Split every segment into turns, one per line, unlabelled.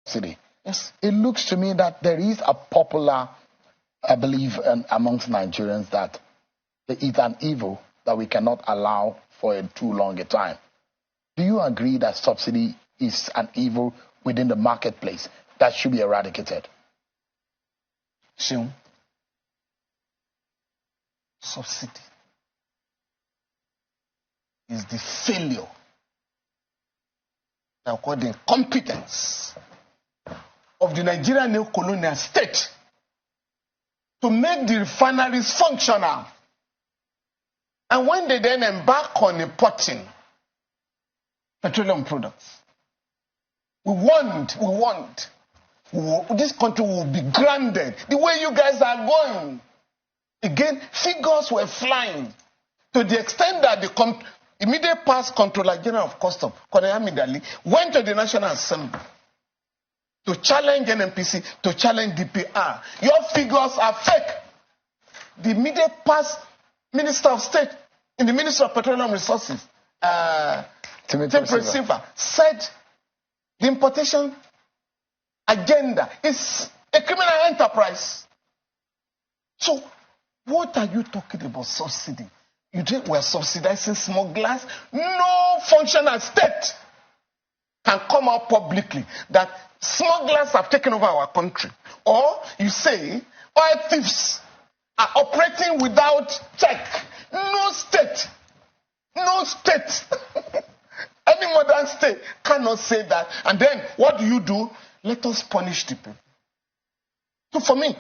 subsidy.
Yes.
It looks to me that there is a popular belief amongst Nigerians that it's an evil that we cannot allow for a too long a time. Do you agree that subsidy is an evil within the marketplace that should be eradicated?
Seun, subsidy is the failure, I call the incompetence of the Nigerian neo-colonial state to make the refineries functional. And when they then embark on importing petroleum products, we want this country will be grounded the way you guys are going. Again, figures were flying to the extent that the immediate past Controller General of Customs, Colonel Hamid, went to the National Assembly to challenge NNPC, to challenge DPR. Your figures are fake. The immediate past Minister of State in the Ministry of Petroleum Resources, Timothy Silva, said the importation agenda is a criminal enterprise. So, what are you talking about subsidy? You think we're subsidizing smugglers? No functional state can come out publicly that smugglers have taken over our country. Or you say oil thieves are operating without check. No state, any modern state cannot say that. And then what do? Let us punish the people. So for me,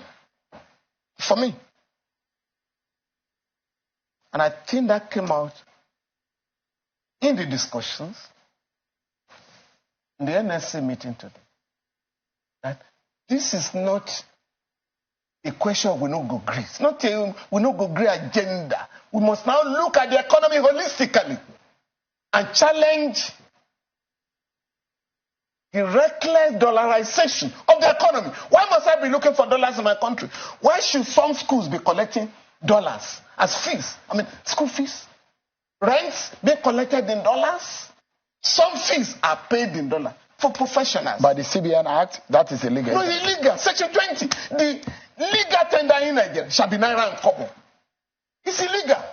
and I think that came out in the discussions in the NSC meeting today, that this is not a question of we no go grey. It's not a we no go grey agenda. We must now look at the economy holistically and challenge the reckless dollarization of the economy. Why must I be looking for dollars in my country? Why should some schools be collecting dollars as fees? I mean, school fees, rents being collected in dollars. Some fees are paid in dollars for professionals.
By the CBN Act, that is illegal.
No, it's illegal. Section 20. The legal tender in Nigeria shall be naira and kobo. It's illegal.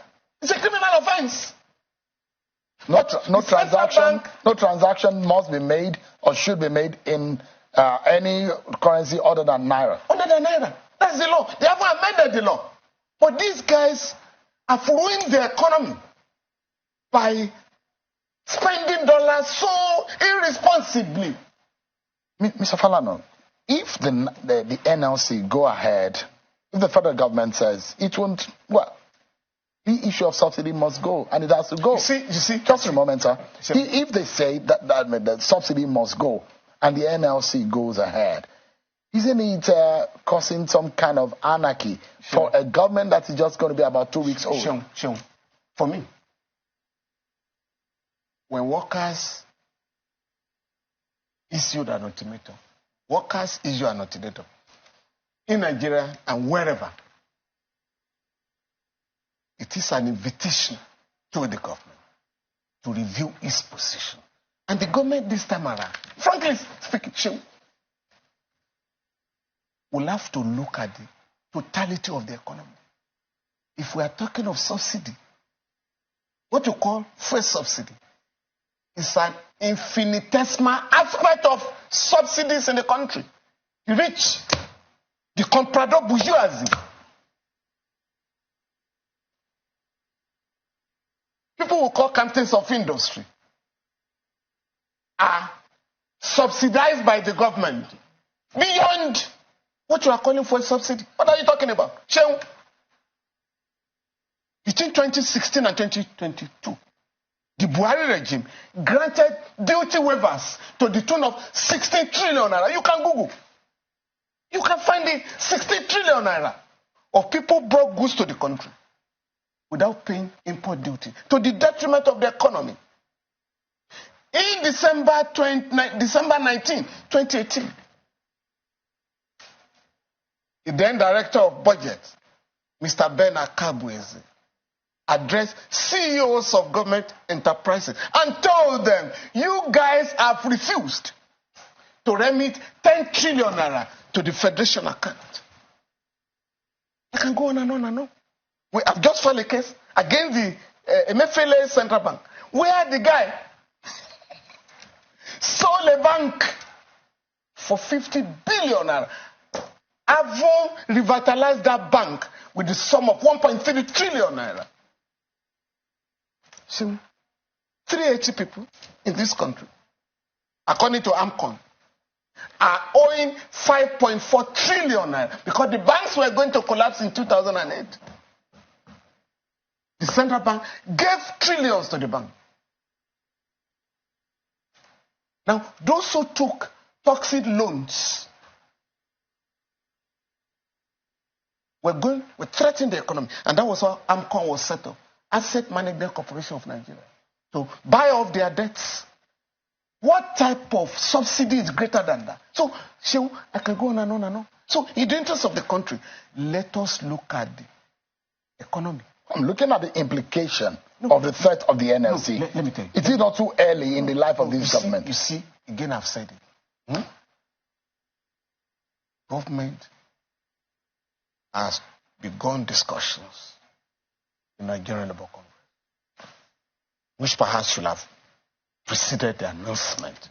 It's a criminal offense.
No transaction must be made or should be made in any currency other than naira.
Other than naira. That's the law. They haven't amended the law. But these guys have ruined the economy by spending dollars so irresponsibly.
Mr. Falana, if the NLC go ahead, if the federal government says it won't, well, the issue of subsidy must go, and it has to go.
You see,
just a moment, sir. If they say that the subsidy must go, and the NLC goes ahead, isn't it causing some kind of anarchy for a government that is just going to be about 2 weeks old?
Sure. For me, when workers issued an ultimatum, in Nigeria and wherever, it is an invitation to the government to review its position. And the government this time around, frankly speaking, will have to look at the totality of the economy. If we are talking of subsidy, what you call fuel subsidy is an infinitesimal aspect of subsidies in the country. The rich, the comprador bourgeoisie, people who call captains of industry, are subsidized by the government beyond what you are calling for a subsidy. What are you talking about? Between 2016 and 2022, the Buhari regime granted duty waivers to the tune of 60 trillion naira. You can Google. You can find it, 60 trillion naira of people brought goods to the country without paying import duty, to the detriment of the economy. In December 19, 2018, the then Director of Budget, Mr. Ben Akabweze, addressed CEOs of government enterprises and told them, you guys have refused to remit 10 trillion naira to the federation account. I can go on and on and on. We have just filed a case against the Emefiele Central Bank, where the guy sold a bank for 50 billion naira. Avon revitalized that bank with the sum of 1.3 trillion naira. So, 380 people in this country, according to AMCON, are owing 5.4 trillion naira because the banks were going to collapse in 2008. The central bank gave trillions to the bank. Now, those who took toxic loans were threatening the economy, and that was how AMCON was set up, Asset Management Corporation of Nigeria, to buy off their debts. What type of subsidy is greater than that? So, I can go on and on and on. So, in the interest of the country, let us look at the economy.
I'm looking at the implication of the threat of the NLC.
Let me tell you.
It is not too early in the life of this government.
You see, again I've said it. Government has begun discussions in Nigerian Labour Congress, which perhaps should have preceded the announcement.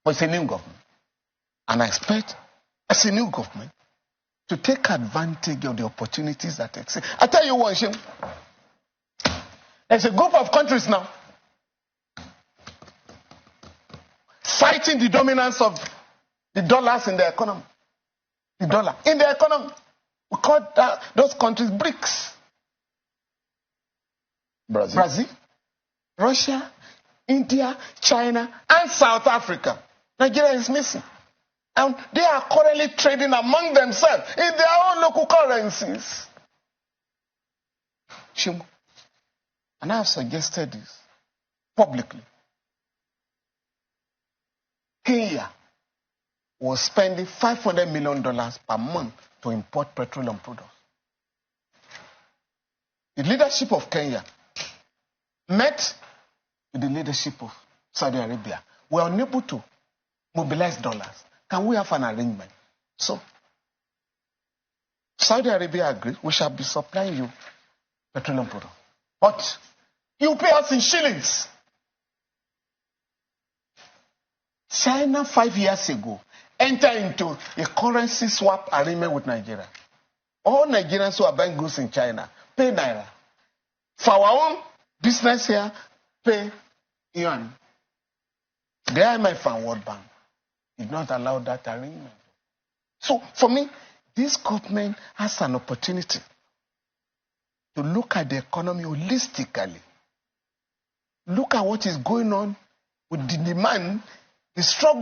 But it's a new government. And I expect, as a new government, to take advantage of the opportunities that exist. I tell you one thing. There's a group of countries now fighting the dominance of the dollars in the economy. The dollar in the economy. We call those countries BRICS. Brazil, Russia, India, China, and South Africa. Nigeria is missing. And they are currently trading among themselves in their own local currencies. And I have suggested this publicly. Kenya was spending $500 million per month to import petroleum products. The leadership of Kenya met with the leadership of Saudi Arabia. We are unable to mobilize dollars. Can we have an arrangement? So, Saudi Arabia agreed, we shall be supplying you petroleum products. But you pay us in shillings. China 5 years ago entered into a currency swap agreement with Nigeria. All Nigerians who are buying goods in China pay naira. For our own business here, pay yuan. The IMF and World Bank did not allow that arrangement. So, for me, this government has an opportunity to look at the economy holistically. Look at what is going on with the demand, the struggle